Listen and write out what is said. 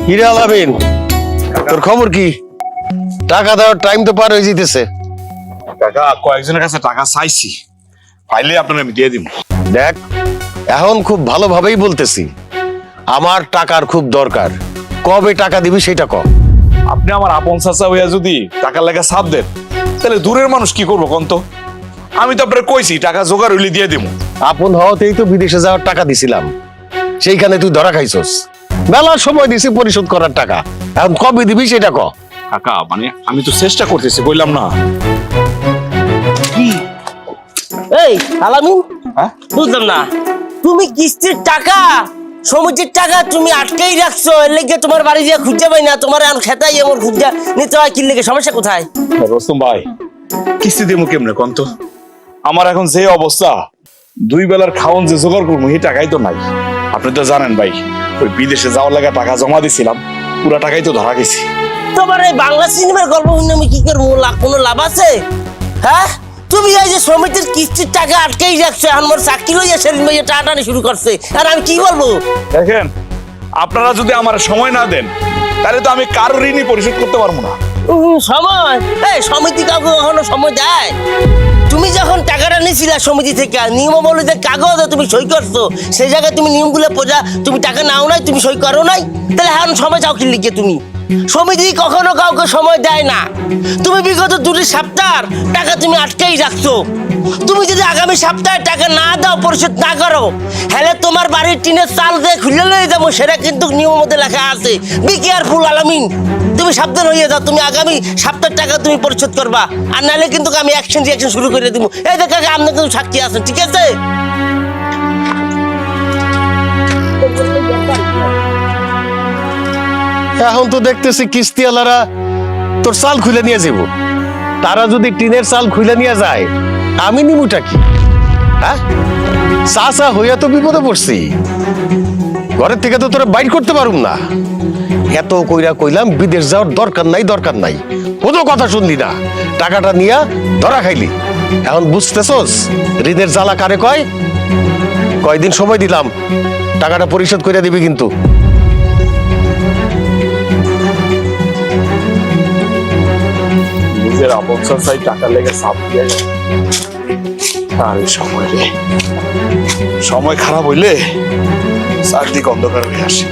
কিরে আলামিন, তোর খবর কি? টাকা দেওয়ার টাইম তো পার হয়ে যেতেছে। কাকা কয়েকজনের কাছে টাকা চাইছি, পাইলে আপনার আমি দিয়ে দিব। দেখ, এখন খুব ভালোভাবেই বলতেছি, আমার টাকার খুব দরকার। কবে টাকা দিবি সেটা ক। আপনি আমার আপন চাচা হইয়া যদি টাকার লেগে চাপ দেন, তাহলে দূরের মানুষ কি করবো কোন তো? আমি তো আপনার কইছি টাকা জোগাড় হইলে দিয়ে দিব। আপন হওয়াতেই তো বিদেশে যাওয়ার টাকা দিছিলাম, সেইখানে তুই ধরা খাইছস। মেলার সময় দিছি পরিশোধ করার টাকা, এখন কবে দিবি সেটা ক। কাকা মানে আমি তো চেষ্টা করতেছি, বললাম না? কি এই আলামিন, হ্যাঁ বুঝলাম না। তুমি কিস্তির টাকা, সমিতির টাকা তুমি আটকেই রাখছো, এর লেগে তোমার বাড়ি দিয়ে খুঁজে পাই না, তোমার এখন খেতাই এমন খুঁজা নিতে হয়। কি লেগে সমস্যা কোথায়? রস্তম ভাই, কিস্তি দেবো কেমনে কোন তো? আমার এখন যে অবস্থা, দুই বেলার খাওন যে জোগাড় করবো এই টাকাই তো নাই। আপনি তো জানেন ভাই, ওই বিদেশে যাওয়ার লাগা টাকা জমা দিছিলাম, পুরা টাকাই তো ধরা গেছি। তোমার এই বাংলা সিনেমার গল্প শুনে আমি কি করবো? কোনো লাভ আছে? হ্যাঁ, তুমি এই যে সমিতির কিস্তির টাকা আটকেই রাখছো, এখন মোর চাকরি লইয়া সেদিন ভাইয়া টাটানি শুরু করছে, আর আমি কি বলবো? দেখেন, আপনারা যদি আমার সময় না দেন, তাহলে তো আমি কারো ঋণই পরিশোধ করতে পারবো না। সময়? এই সমিতি কাউকে কখনো সময় দেয়? তুমি যখন টাকাটা নিয়েছিলা সমিতি থেকে, নিয়মাবলী যে কাগজ তুমি সই করছো, সেই জায়গায় তুমি নিয়মগুলো বোঝা, তুমি টাকা নাও নাই, তুমি সই করো নাই, তাহলে এখন সময় চাও কি লিখে? তুমি সমিতি কখনো কাউকে সময় দেয় না। তুমি বিগত 2 সপ্তাহ টাকা তুমি আটকেই রাখছো। তুমি যদি আগামী সপ্তাহে টাকা না দাও, পরিশোধ না করো, হলে তোমার বাড়ির টিনের চাল যে খুলে লয়ে যাবো, সেটা কিন্তু নিয়মের মধ্যে লেখা আছে। বি কেয়ারফুল আলামিন, তুমি সাবধান হয়ে যাও। তুমি আগামী সপ্তাহের টাকা তুমি পরিশোধ করবা, আর নাহলে কিন্তু আমি অ্যাকশন রিঅ্যাকশন শুরু করে দিব। এই দেখ কাকা, আপনি কিন্তু সাক্ষী আছেন, ঠিক আছে? এখন তো দেখতেছি কিস্তিওয়ালারা তোর চাল খুলে নিয়ে যাব। তারা যদি টিনের চাল খুলে নিয়ে যায়, আমি নিমুটা কি? হ্যাঁ, চাচা হইয়া তো বিপদে পড়ছি। ঘরের থেকে তো তোরা বাইর করতে পারুম না। এত কইরা কইলাম বিদেশ যাওয়ার দরকার নাই, দরকার নাই, কোনো কথা শুনলি না। টাকাটা নিয়া ধরা খাইলি। এখন বুঝতেছস ঋণের জ্বালা কারে কয়? কয়দিন সময় দিলাম, টাকাটা পরিশোধ করে দিবি কিন্তু। নিজের আপন চাচাই টাকা লেগে চাপ দিয়ে, আর এই সময় রে, সময় খারাপ হইলে চারদিক অন্ধকার হয়ে আসে।